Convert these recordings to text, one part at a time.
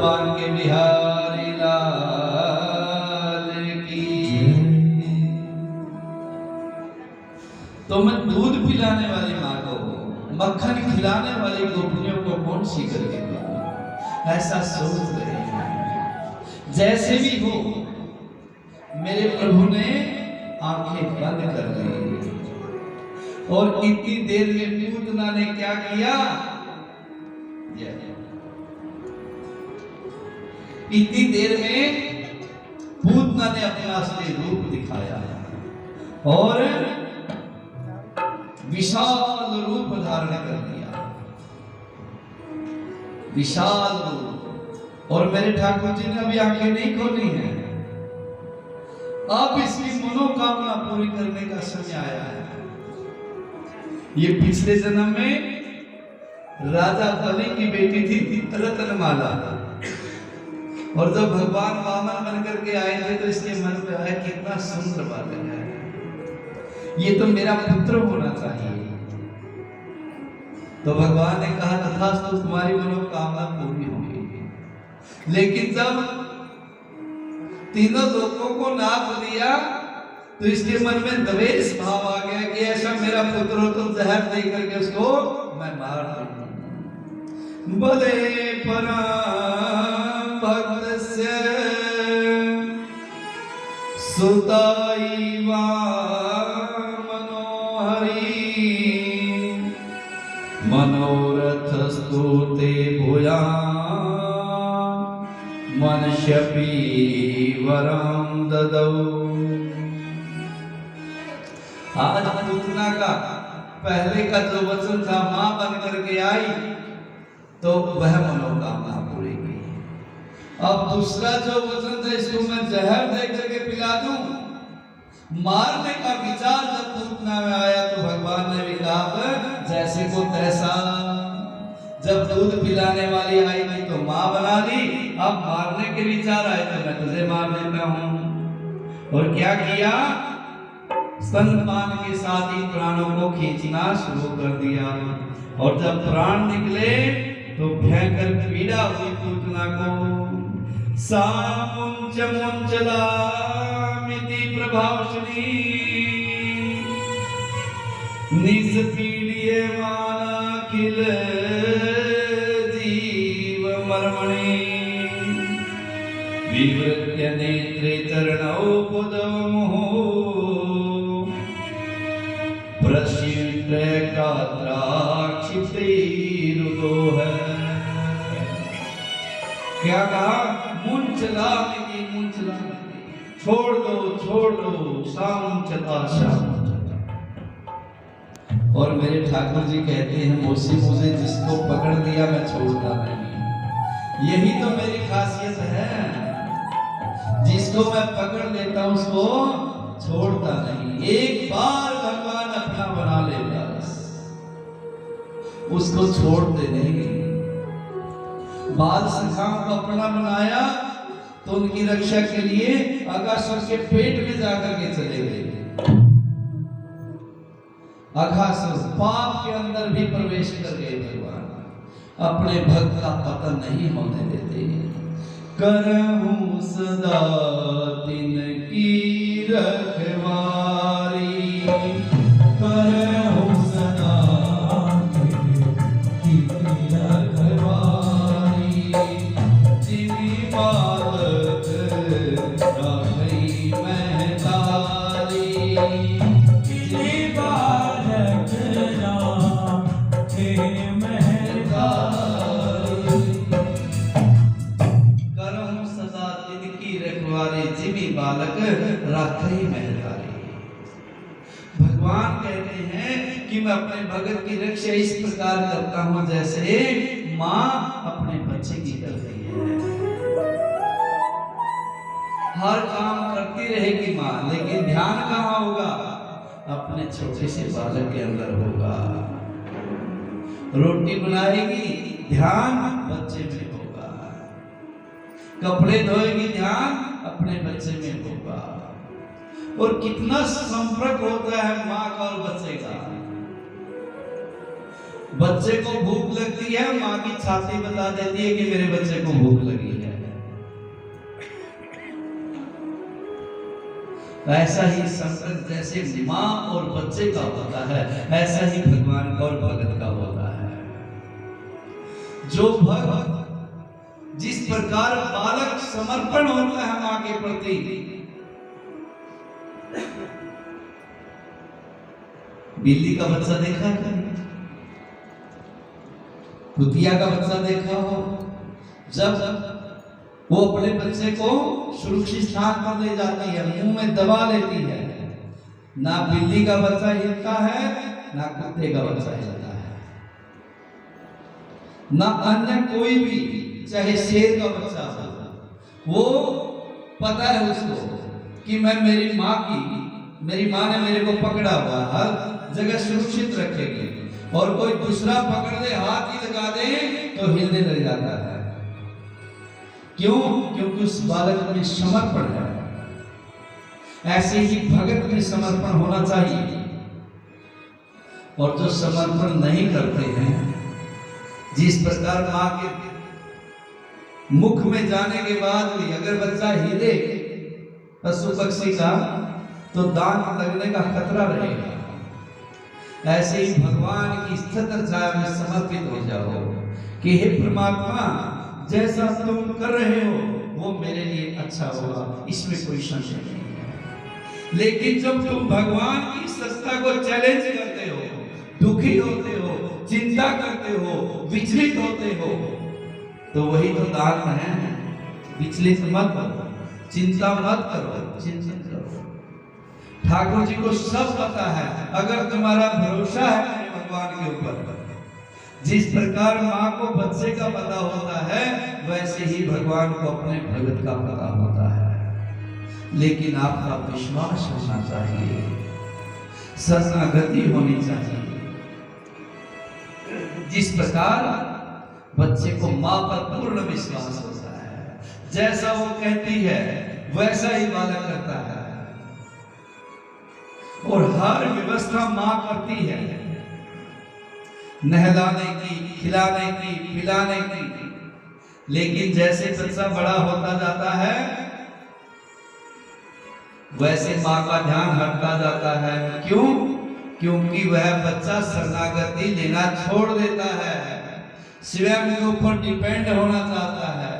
वृंदावन के बिहारी लाल की। तो मैं दूध पिलाने वाली माँ को, मक्खन खिलाने वाली गोपियों को कौन सी करके दूं? ऐसा सोच रहे हैं। जैसे भी हो, मेरे प्रभु ने आंखें बंद कर ली और इतनी देर में पूतना ने क्या किया? इतनी देर में पूतना ने अपना असली रूप दिखाया और विशाल रूप धारण कर लिया, विशाल रूप। और मेरे ठाकुर जी ने अभी आंखें नहीं खोली हैं। अब इसकी मनोकामना पूरी करने का समय आया है। ये पिछले जन्म में राजा बलि की बेटी थी रत्नमाला, और जब भगवान वामन बनकर के आए थे तो इसके मन में आया कितना सुंदर बालक है, ये तो मेरा पुत्र होना चाहिए। तो भगवान ने कहा तथास्तु, तुम्हारी मनोकामना पूरी होगी। लेकिन जब तीनों लोगों को नाप दिया तो इसके मन में द्वेष भाव आ गया कि ऐसा मेरा पुत्र हो तो जहर दे करके उसको मैं मार दूंगा। भले परम भक्त से सुताई मनोहरी, मनोरथ स्तुते भूया मनुष्यपी वरम ददौ। आज पूतना का पहले का जो वचन था, मां बन करके आई तो वह मनोकामना पूरी की। अब दूसरा जो वचन था, इसको मैं जहर दे करके पिला दूं, मारने का विचार जब पूतना में आया तो भगवान ने भी कहा जैसे को तैसा। जब दूध पिलाने वाली आई थी तो मां बना दी, अब मारने के विचार आए तो मैं तुझे मार देता हूं। और क्या किया? स्तनपान के साथ ही प्राणों को खींचना शुरू कर दिया। और जब प्राण निकले तो भयंकर पीड़ा हुई पूतना को। सामुंच मुंचलामिति प्रभावशनी, निस्पीड्ये मानाखिल जीव मर्मणि, विवृत्य नेत्रे चरणौ पुदमुः, प्रशीर्य गात्राक्षिप्तैरुदोह। क्या कहा? मुंचलामिति, मुंचलामिति, छोड़ दो सामुंचला शाम। और मेरे ठाकुर जी कहते हैं मुझसे मुझे जिसको पकड़ लिया मैं छोड़ता नहीं। यही तो मेरी खासियत है, जिसको मैं पकड़ लेता हूं उसको छोड़ता नहीं। एक बार भगवान अपना बना लेता उसको छोड़ते नहीं। बाल सखाओं को अपना बनाया तो उनकी रक्षा के लिए अगासुर के पेट में जाकर के चले गए। अघासुर पाप के अंदर भी प्रवेश कर गए। भगवान अपने भक्त का पतन नहीं होने देते। करहूं सदा तिनकी रखवारी, करहूं सदा तिनकी रखवारी, जिनी बालक राखई महतारी, जिनी बालक राखई महतारी। करहूं सदा तिनकी रखवारी, जिनी बालक राखई महतारी। भगवान कहते हैं कि मैं अपने भगत की रक्षा इस प्रकार करता हूं जैसे मां अपने बच्चे की करती है। हर काम करती रहेगी मां, लेकिन ध्यान कहां होगा? अपने छोटे से बालक के अंदर होगा। रोटी बनाएगी, ध्यान बच्चे में होगा। कपड़े धोएगी, ध्यान अपने बच्चे में होगा। और कितना संपर्क होता है माँ का और बच्चे का। बच्चे को भूख लगती है, माँ की छाती बता देती है कि मेरे बच्चे को भूख लगी है। ऐसा ही संपर्क जैसे माँ और बच्चे का होता है, ऐसा ही भगवान का और भगत का होता है। जो भक्त जिस प्रकार बालक समर्पण होता है माँ के प्रति, बिल्ली का बच्चा देखा है, कुतिया का बच्चा देखा हो, जब वो अपने बच्चे को सुरक्षित स्थान पर ले जाती है, मुंह में दबा लेती है, ना बिल्ली का बच्चा हिलता है ना कुत्ते का बच्चा हिलता है, ना अन्य कोई भी, चाहे शेर का बच्चा हो, वो पता है उसको कि मैं मेरी माँ ने मेरे को पकड़ा हुआ, हर जगह सुरक्षित रखेगी, और कोई दूसरा पकड़ दे, हाथ ही लगा दे तो हिलने लग जाता है। क्यों? क्योंकि उस बालक में समर्पण है। ऐसे ही भगत में समर्पण होना चाहिए। और जो समर्पण नहीं करते हैं, जिस प्रकार मां के मुख में जाने के बाद भी अगर बच्चा हिले पशु पक्षी का, तो दांत लगने का खतरा रहेगा। ऐसे ही भगवान की स्थिर छाया में समर्पित हो जाओ कि हे परमात्मा, जैसा तुम कर रहे हो वो मेरे लिए अच्छा होगा, इसमें कोई संशय नहीं है। लेकिन जब तुम भगवान की सत्ता को चैलेंज करते हो, दुखी होते हो, चिंता करते हो, विचलित होते हो, तो वही तो दान है। विचलित मत हो, चिंता मत करो, चिंतित करो। ठाकुर जी को सब पता है। अगर तुम्हारा भरोसा है भगवान के ऊपर, जिस प्रकार माँ को बच्चे का पता होता है, वैसे ही भगवान को अपने भगत का पता होता है। लेकिन आपका विश्वास होना चाहिए, शरणागति होनी चाहिए। जिस प्रकार बच्चे को माँ पर पूर्ण विश्वास होता है, जैसा वो कहती है वैसा ही बालक करता है, और हर व्यवस्था माँ करती है, नहलाने की, खिलाने की, पिलाने की। लेकिन जैसे बच्चा बड़ा होता जाता है, वैसे माँ का ध्यान हटता जाता है। क्यों? क्योंकि वह बच्चा शरणागति लेना छोड़ देता है, स्वयं के ऊपर डिपेंड होना चाहता है।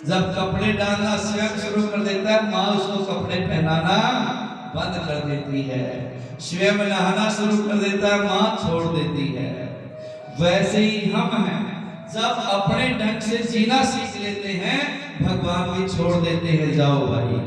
जब कपड़े डालना स्वयं शुरू कर देता है, माँ उसको कपड़े पहनाना बंद कर देती है। स्वयं नहाना शुरू कर देता है, माँ छोड़ देती है। वैसे ही हम हैं, जब अपने ढंग से जीना सीख लेते हैं, भगवान भी छोड़ देते हैं, जाओ भाई।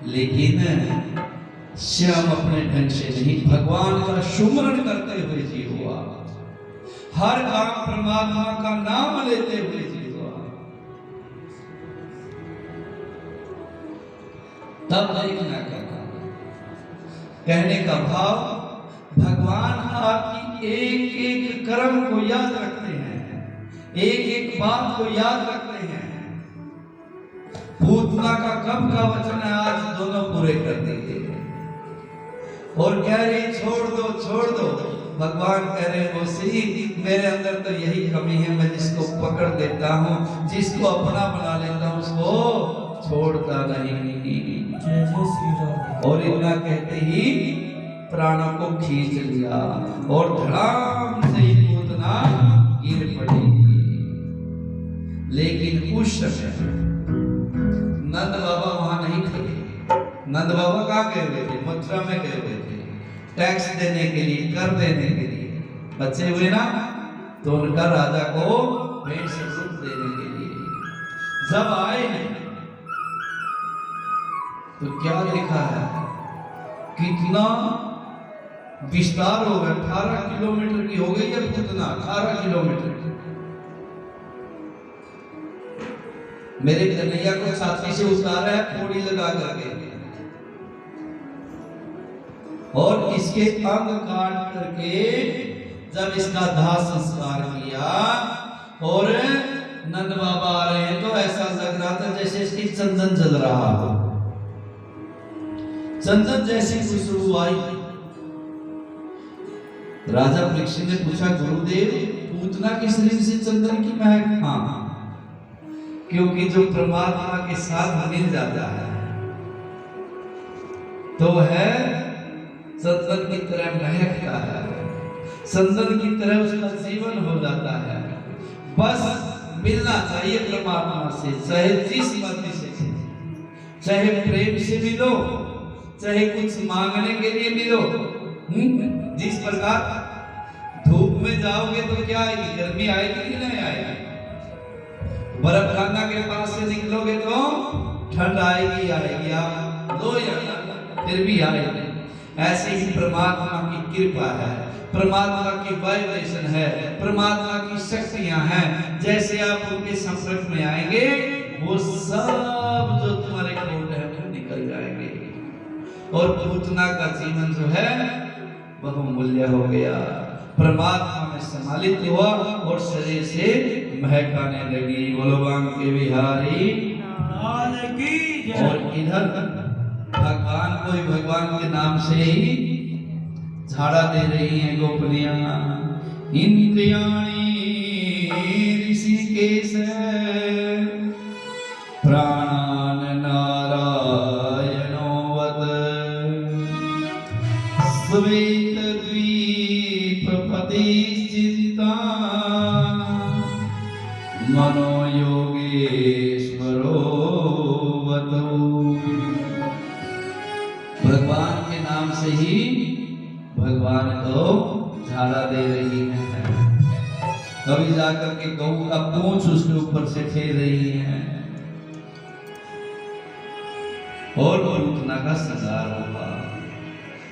लेकिन स्वयं अपने ढंग से नहीं, भगवान का सुमरण करते हुए जियो। हर काम परमात्मा का नाम लेते हुए जियो। तब देखना कहने का भाव, भगवान आपकी एक एक कर्म को याद रखते हैं, एक एक बात को याद रखते हैं। पूतना का कब का वचन है, आज दोनों पूरे कर दिए, और कह रही छोड़ दो छोड़ दो। भगवान कह रहे हो सी, मेरे अंदर तो यही कमी है, मैं जिसको पकड़ लेता हूँ, जिसको अपना बना लेता हूँ, उसको छोड़ता नहीं। और इतना कहते ही प्राणों को खींच लिया, और धड़ाम से ही पूतना गिर पड़ी। लेकिन उस समय नंद बाबा वहां नहीं थे। नंद बाबा कहाँ गए हुए थे? मथुरा में गए हुए थे, टैक्स देने के लिए, कर देने के लिए। बच्चे हुए ना, तो उनका राजा को भेंट स्वरूप देने के लिए जब आए हैं, तो क्या लिखा है, कितना विस्तार हो गया। 18 किलोमीटर की हो गई है पूतना, 18 किलोमीटर की। मेरे कन्हैया को छाती से उतारा है, पौड़ी लगा करके, और इसके अंग काट करके जब इसका दाह संस्कार किया, और नंद बाबा आ रहे हैं, तो ऐसा लग रहा था जैसे इसकी चंदन जल रहा हो, चंदन जैसी खुशबू आई। राजा परीक्षित ने पूछा, गुरुदेव पूतना के शरीर से चंदन की महक? हाँ, क्योंकि जो परमात्मा के साथ मिल जाता है तो है संदन की तरह महकता है, संदन की तरह उसका जीवन हो जाता है। बस मिलना चाहिए परमात्मा से, चाहे जिस मर्जी से, चाहे प्रेम से मिलो, चाहे कुछ मांगने के लिए मिलो। जिस प्रकार धूप में जाओगे तो क्या आएगी, गर्मी आएगी कि नहीं आएगी? बर्फ खाना के पास से निकलोगे तो ठंड आएगी आएगी, आप लो या ना फिर भी आएगी। ऐसे ही परमात्मा की कृपा है, परमात्मा की वाइब्रेशन है, परमात्मा की शक्तियां हैं। जैसे आप उनके संपर्क में आएंगे वो सब जो तुम्हारे कोट है वो निकल जाएंगे और पूतना का जीवन जो है बहुमूल्य हो गया, परमात्मा में सम्मिलित हुआ और शरीर से महकाने लगी। बोलो बांके बिहारी लाल की जय। और इधर भगवान को ही भगवान के नाम से ही झाड़ा दे रही हैं गोपनियां। इंद्रियाणि ऋषिकेश प्राणान नारायणो वद श्वेत द्वीप पति चिंता मनो योगेश्वरो वदो। भगवान के नाम से ही भगवान को झाड़ा दे रही है। कभी जाकर के गऊ का पूंछ उसके ऊपर से फेर रही है और पूतना का श्रृंगार हुआ।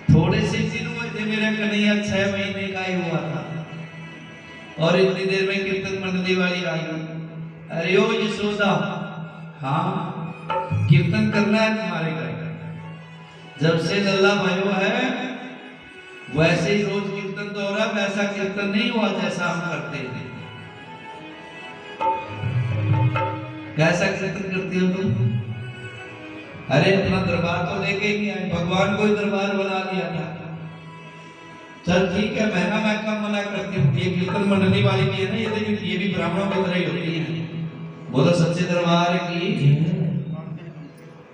थोड़े से दिन हुए थे, मेरा कन्हैया 6 महीने का ही हुआ था और इतनी देर में कीर्तन मंडली वाली आई। अरे ओ यशोदा, हाँ कीर्तन करना है तुम्हारे घर। जब से लल्ला भयो है वैसे ही रोज कीर्तन तो हो रहा, वैसा कीर्तन नहीं हुआ जैसा हम करते थे। कैसा कीर्तन करती हो तुम? अरे अपना दरबार तो लेके ही आए, भगवान को ही दरबार बना लिया था। चल ठीक है, मैं कम मना करती हूँ। ये कीर्तन मंडली वाली भी है ना, ये भी ब्राह्मणों की तरह ही होती है। बोलो सच्चे दरबार की।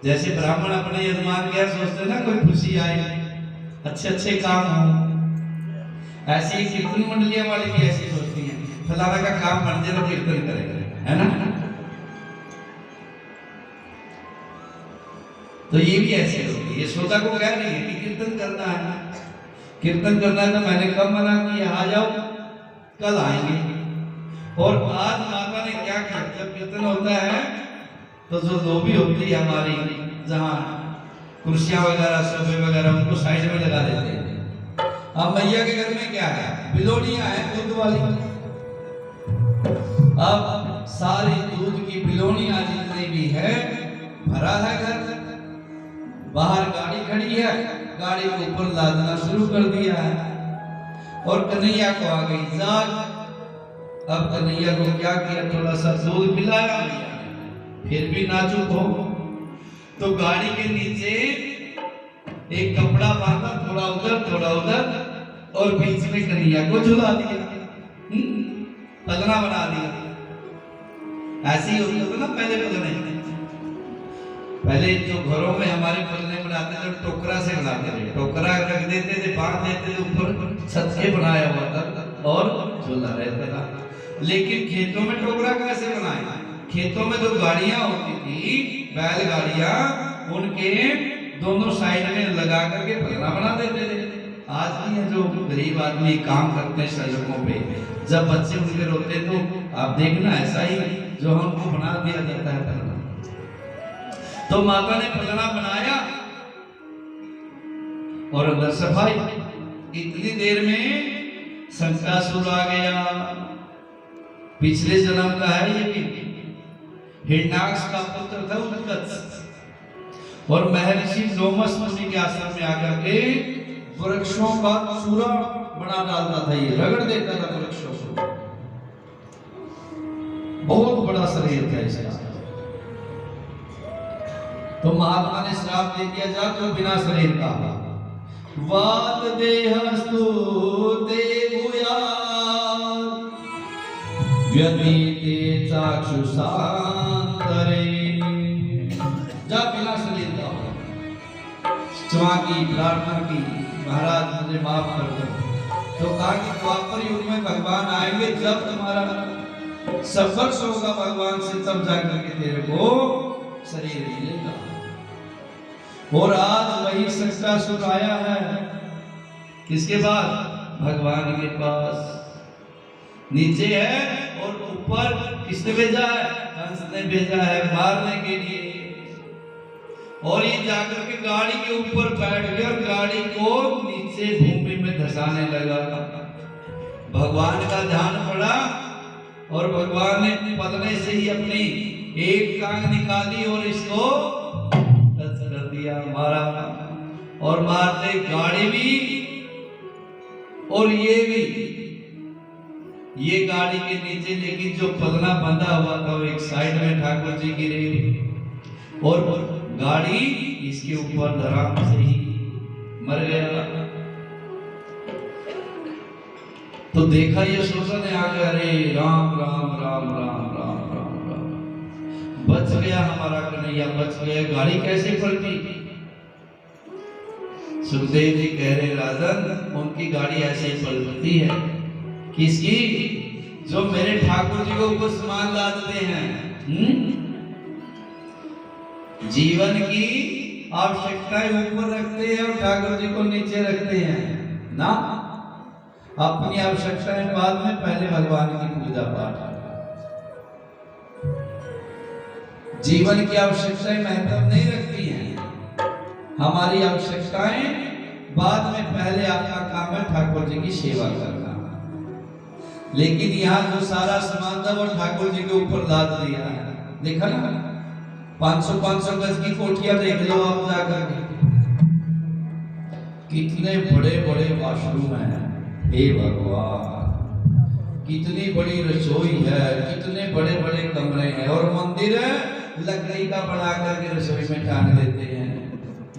जैसे ब्राह्मण अपने यजमान क्या सोचते ना, कोई खुशी आए, अच्छे अच्छे काम हो, ऐसी ही कीर्तन मंडलियां वाली भी ऐसी सोचती हैं, फलाना का काम बन जाए तो कीर्तन करेंगे, है ना? तो ये भी ऐसे होती है। ये श्रोता को कह रही है कि कीर्तन करना है, कीर्तन करना है। तो मैंने कब मना किया, आ जाओ, कल आएंगे। और आज माता ने क्या किया, जब कीर्तन होता है तो जो लोभी होती है हमारी, जहाँ कुर्सियां वगैरह सोफे वगैरह, उनको साइड में लगा देते हैं। अब मैया के घर में क्या है, बिलोनियां है दूध वाली। अब सारी दूध की बिलोनियां जितनी भी है भरा है घर, बाहर गाड़ी खड़ी है, गाड़ी के ऊपर लादना शुरू कर दिया है और कन्हैया को आ गई जाग। अब कन्हैया को क्या किया, थोड़ा सा दूध पिलाया, फिर भी ना चुप हो तो गाड़ी के नीचे एक कपड़ा बांधा, थोड़ा उधर और बीच में कन्हैया को झुला दिया, पलना बना दिया। ऐसे ही होता था ना पहले पलने। पहले जो घरों में हमारे पलने बनाते थे टोकरा से बनाते थे, टोकरा रख देते थे, बांध देते थे, ऊपर छत के बनाया हुआ था और झूला रहता था। लेकिन खेतों में टोकरा कैसे बनाए? खेतों में जो गाड़ियां होती थी, बैलगाड़ियां, उनके दोनों साइड में लगा करके पलना बना देते थे। आज भी है जो गरीब आदमी काम करते हैं सड़कों पे, जब बच्चे उनके रोते तो आप देखना ऐसा ही जो हमको बना दिया जाता है पलना। तो माता ने पलना बनाया और अंदर सफाई। इतनी देर में शंकासुर आ गया, पिछले जन्म का है ये भी, हिरण्याक्ष का पुत्र था उत्कच, और महर्षि लोमस मुनि के आश्रम में आकर के वृक्षों का चूरा बना डालता था, ये रगड़ देता था वृक्षों को। बहुत बड़ा शरीर था इसका। तो महात्मा ने श्राप दे दिया, जा तो बिना शरीर का वात देहस्तु देवुया व्यतीते चाक्षुषांतरे, जा बिना शरीर का। क्षमा की, प्रार्थना की, महाराज मुझे माफ कर दो। तो कहा कि द्वापर युग में भगवान आएंगे, जब तुम्हारा संघर्ष होगा भगवान से, तब जाकर के तेरे को शरीर मिलेगा। और आज वही शक्तासुर आया है किसके पास? भगवान के पास। नीचे है और ऊपर किसने भेजा है? कंस ने भेजा है मारने के लिए। और ये जाकर के गाड़ी के ऊपर बैठ गया और गाड़ी को नीचे भूमि में धंसाने लगा। भगवान का ध्यान पड़ा और भगवान ने पलने से ही अपनी एक टांग निकाली और इसको टच कर दिया, मारा। और मारते गाड़ी भी और ये भी, ये गाड़ी के नीचे लेकिन जो पलना बंधा हुआ था वो एक साइड में ठाकुर जी गिरे और गाड़ी इसके ऊपर धराम से ही मर गया। तो देखा यशोदा ने आगे, अरे राम राम राम राम राम राम राम, बच गया हमारा कन्हैया, बच गया। गाड़ी कैसे पलटी? सुखदेव जी कह रहे राजन, उनकी गाड़ी ऐसे ही पलटती है। किसकी? जो मेरे ठाकुर जी को ऊपर सामान लादते हैं। जीवन की आवश्यकताएं ऊपर रखते हैं और ठाकुर जी को नीचे रखते हैं ना। अपनी आवश्यकताएं बाद में, पहले भगवान की पूजा पाठ। जीवन की आवश्यकताएं महत्व नहीं रखती हैं। हमारी आवश्यकताएं बाद में, पहले आपका काम है ठाकुर जी की सेवा करना। लेकिन यहाँ जो सारा सामान था वो ठाकुर जी के ऊपर लाद दिया है। देखा ना, 500 गज की कोठियां देख लो आप जाकर के, कितने बड़े बड़े वॉशरूम हैं। हे भगवान, कितनी बड़ी रसोई है, कितने बड़े बड़े कमरे हैं। और मंदिर है लकड़ी का बना करके रसोई में टांग देते हैं।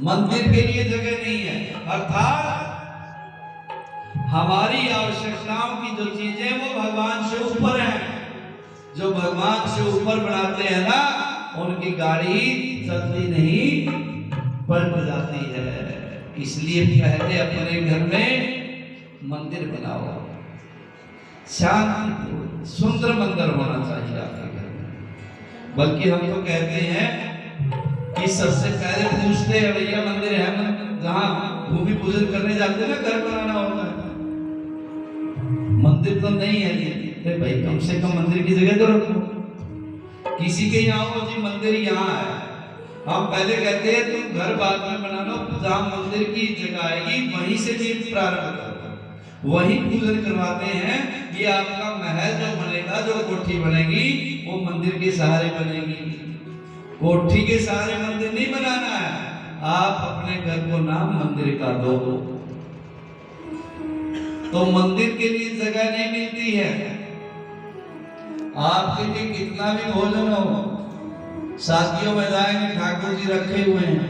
मंदिर के लिए जगह नहीं है। अर्थात हमारी आवश्यकताओं की जो चीजें वो भगवान से ऊपर हैं। जो भगवान से ऊपर बनाते हैं ना, उनकी गाड़ी चलती नहीं, पलट जाती है। इसलिए पहले अपने घर में मंदिर बनाओ, शांति सुंदर मंदिर होना चाहिए आपके घर में। बल्कि हम तो कहते हैं कि सबसे पहले पूछते हैं, भैया मंदिर है? जहाँ भूमि पूजन करने जाते हैं ना, घर बनाना होता है, मंदिर तो नहीं है जी। भाई कम से कम मंदिर की जगह तो रखो। किसी के यहाँ हो जी मंदिर यहाँ है, हम पहले कहते हैं तुम घर बाद में बना लो, जहाँ मंदिर की जगह आएगी वहीं से भी प्रारंभ करो, वहीं पूजन करवाते हैं। ये आपका महल जो बनेगा, जो कोठी बनेगी, वो मंदिर के सहारे बनेगी। कोठी के सहारे मंदिर नहीं बनाना है। आप अपने घर को नाम मंदिर का दो, तो मंदिर के लिए जगह नहीं मिलती है। आपके लिए कितना भी भोजन हो, शादियों में जाएंगे ठाकुर जी रखे हुए हैं,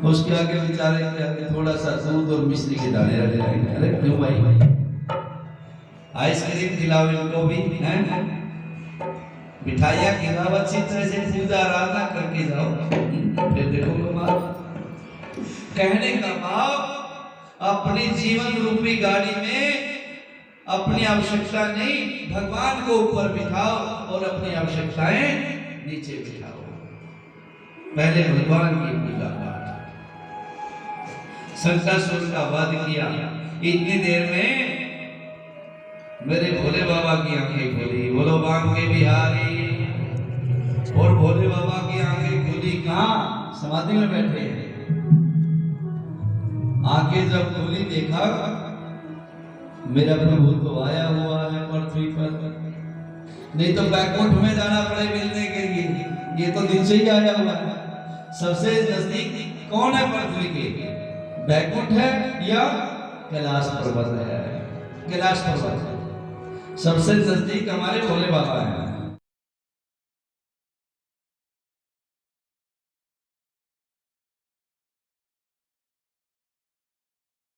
उसके आगे बेचारे के आगे थोड़ा सा दूध और मिश्री के दाने रख जाएंगे। अरे क्यों भाई, आइसक्रीम खिलाओ इनको भी, हैं? मिठाइयाँ खिलाओ, अच्छी तरह से पूजा आराधना करके जाओ, फिर देखो कमाल। कहने का भाव, अपनी जीवन रूपी गाड़ी में अपनी आवश्यकता नहीं, भगवान को ऊपर बिठाओ और अपनी आवश्यकताएं नीचे बिठाओ। पहले भगवान की पूजा पाठ। शंकासुर का वध किया, इतनी देर में मेरे भोले बाबा की आंखें खुली। बोलो बांके बिहारी। और भोले बाबा की आंखें खुली कहाँ? समाधि में बैठे हैं। आंखें जब खुली, देखा मेरा प्रभु तो आया हुआ है पृथ्वी पर, नहीं तो बैकुंठ में जाना पड़े मिलने के लिए, ये तो दिन से ही आया हुआ है। सबसे नजदीक कौन है पृथ्वी के? बैकुंठ है या कैलाश पर्वत है? कैलाश पर्वत सबसे नजदीक हमारे भोले बाबा हैं।